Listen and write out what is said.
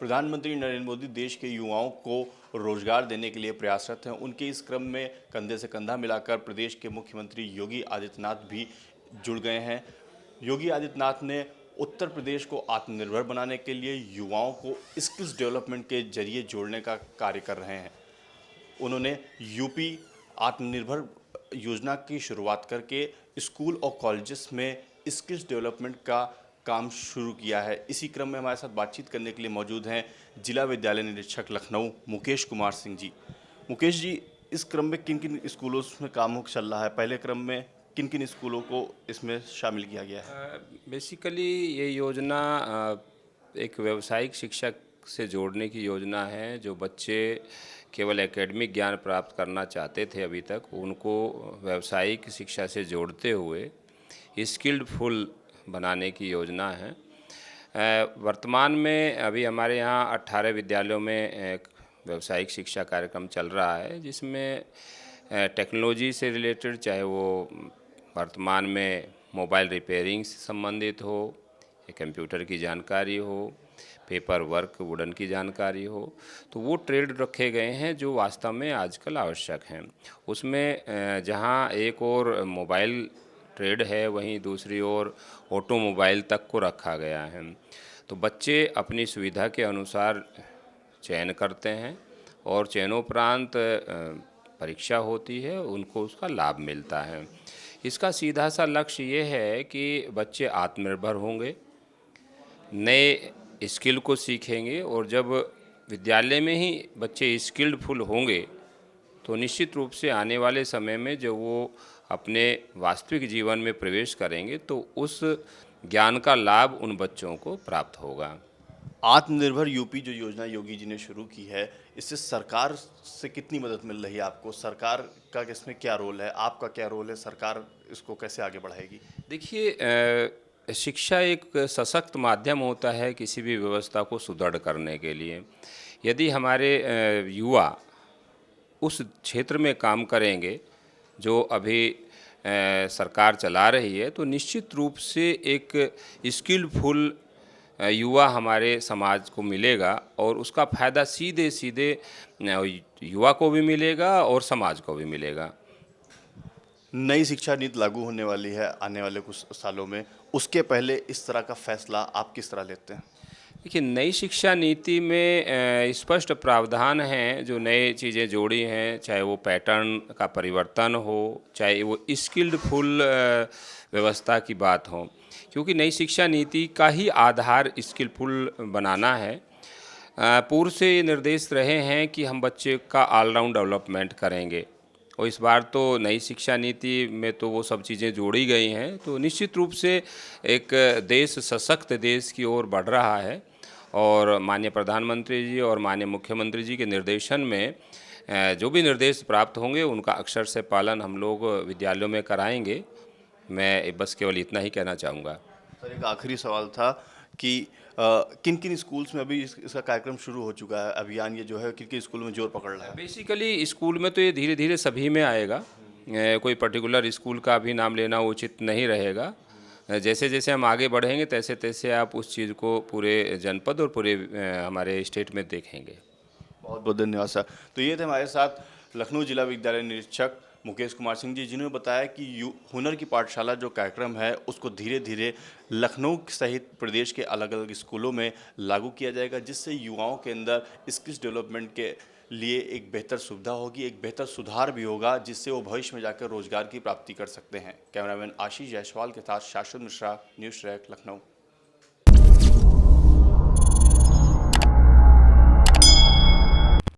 प्रधानमंत्री नरेंद्र मोदी देश के युवाओं को रोजगार देने के लिए प्रयासरत हैं। उनके इस क्रम में कंधे से कंधा मिलाकर प्रदेश के मुख्यमंत्री योगी आदित्यनाथ भी जुड़ गए हैं। योगी आदित्यनाथ ने उत्तर प्रदेश को आत्मनिर्भर बनाने के लिए युवाओं को स्किल्स डेवलपमेंट के जरिए जोड़ने का कार्य कर रहे हैं। उन्होंने यूपी आत्मनिर्भर योजना की शुरुआत करके स्कूल और कॉलेजेस में स्किल्स डेवलपमेंट का काम शुरू किया है। इसी क्रम में हमारे साथ बातचीत करने के लिए मौजूद हैं जिला विद्यालय निरीक्षक लखनऊ मुकेश कुमार सिंह जी। मुकेश जी, इस क्रम में किन किन स्कूलों में काम चल रहा है? पहले क्रम में किन किन स्कूलों को इसमें शामिल किया गया है? बेसिकली ये योजना एक व्यावसायिक शिक्षा से जोड़ने की योजना है। जो बच्चे केवल एकेडमिक ज्ञान प्राप्त करना चाहते थे अभी तक, उनको व्यावसायिक शिक्षा से जोड़ते हुए स्किल्डफुल बनाने की योजना है। वर्तमान में अभी हमारे यहाँ 18 विद्यालयों में एक व्यावसायिक शिक्षा कार्यक्रम चल रहा है, जिसमें टेक्नोलॉजी से रिलेटेड, चाहे वो वर्तमान में मोबाइल रिपेयरिंग से संबंधित हो, या कंप्यूटर की जानकारी हो, पेपर वर्क वुडन की जानकारी हो, तो वो ट्रेड रखे गए हैं जो वास्तव में आजकल आवश्यक हैं। उसमें जहां एक और मोबाइल ट्रेड है, वहीं दूसरी ओर ऑटोमोबाइल तक को रखा गया है। तो बच्चे अपनी सुविधा के अनुसार चयन करते हैं और चयनोपरांत परीक्षा होती है, उनको उसका लाभ मिलता है। इसका सीधा सा लक्ष्य ये है कि बच्चे आत्मनिर्भर होंगे, नए स्किल को सीखेंगे, और जब विद्यालय में ही बच्चे स्किल्डफुल होंगे तो निश्चित रूप से आने वाले समय में जब वो अपने वास्तविक जीवन में प्रवेश करेंगे तो उस ज्ञान का लाभ उन बच्चों को प्राप्त होगा। आत्मनिर्भर यूपी जो योजना योगी जी ने शुरू की है, इससे सरकार से कितनी मदद मिल रही है आपको? सरकार का इसमें क्या रोल है? आपका क्या रोल है? सरकार इसको कैसे आगे बढ़ाएगी? देखिए, शिक्षा एक सशक्त माध्यम होता है किसी भी व्यवस्था को सुदृढ़ करने के लिए। यदि हमारे युवा उस क्षेत्र में काम करेंगे जो अभी सरकार चला रही है, तो निश्चित रूप से एक स्किलफुल युवा हमारे समाज को मिलेगा, और उसका फ़ायदा सीधे सीधे युवा को भी मिलेगा और समाज को भी मिलेगा। नई शिक्षा नीति लागू होने वाली है आने वाले कुछ सालों में, उसके पहले इस तरह का फैसला आप किस तरह लेते हैं? देखिए, नई शिक्षा नीति में स्पष्ट प्रावधान हैं जो नए चीज़ें जोड़ी हैं, चाहे वो पैटर्न का परिवर्तन हो, चाहे वो स्किल्डफुल व्यवस्था की बात हो, क्योंकि नई शिक्षा नीति का ही आधार स्किलफुल बनाना है। पूर्व से ये निर्देश रहे हैं कि हम बच्चे का ऑलराउंड डेवलपमेंट करेंगे, और इस बार तो नई शिक्षा नीति में तो वो सब चीज़ें जोड़ी गई हैं। तो निश्चित रूप से एक देश सशक्त देश की ओर बढ़ रहा है, और माननीय प्रधानमंत्री जी और माननीय मुख्यमंत्री जी के निर्देशन में जो भी निर्देश प्राप्त होंगे उनका अक्षर से पालन हम लोग विद्यालयों में कराएंगे। मैं बस केवल इतना ही कहना चाहूँगा। सर, एक आखिरी सवाल था कि किन किन स्कूल्स में अभी इसका कार्यक्रम शुरू हो चुका है? अभियान ये जो है किन किन स्कूल में जोर पकड़ रहा है? बेसिकली स्कूल में तो ये धीरे धीरे सभी में आएगा। कोई पर्टिकुलर स्कूल का भी नाम लेना उचित नहीं रहेगा। जैसे जैसे हम आगे बढ़ेंगे तैसे तैसे आप उस चीज़ को पूरे जनपद और पूरे हमारे स्टेट में देखेंगे। बहुत बहुत धन्यवाद सर। तो ये थे हमारे साथ लखनऊ जिला विद्यालय निरीक्षक मुकेश कुमार सिंह जी, जिन्होंने बताया कि हुनर की पाठशाला जो कार्यक्रम है उसको धीरे धीरे लखनऊ सहित प्रदेश के अलग अलग स्कूलों में लागू किया जाएगा, जिससे युवाओं के अंदर स्किल्स डेवलपमेंट के लिए एक बेहतर सुविधा होगी, एक बेहतर सुधार भी होगा, जिससे वो भविष्य में जाकर रोजगार की प्राप्ति कर सकते हैं। कैमरामैन आशीष जायसवाल के साथ शाश्वत मिश्रा, न्यूज़ ट्रैक, लखनऊ।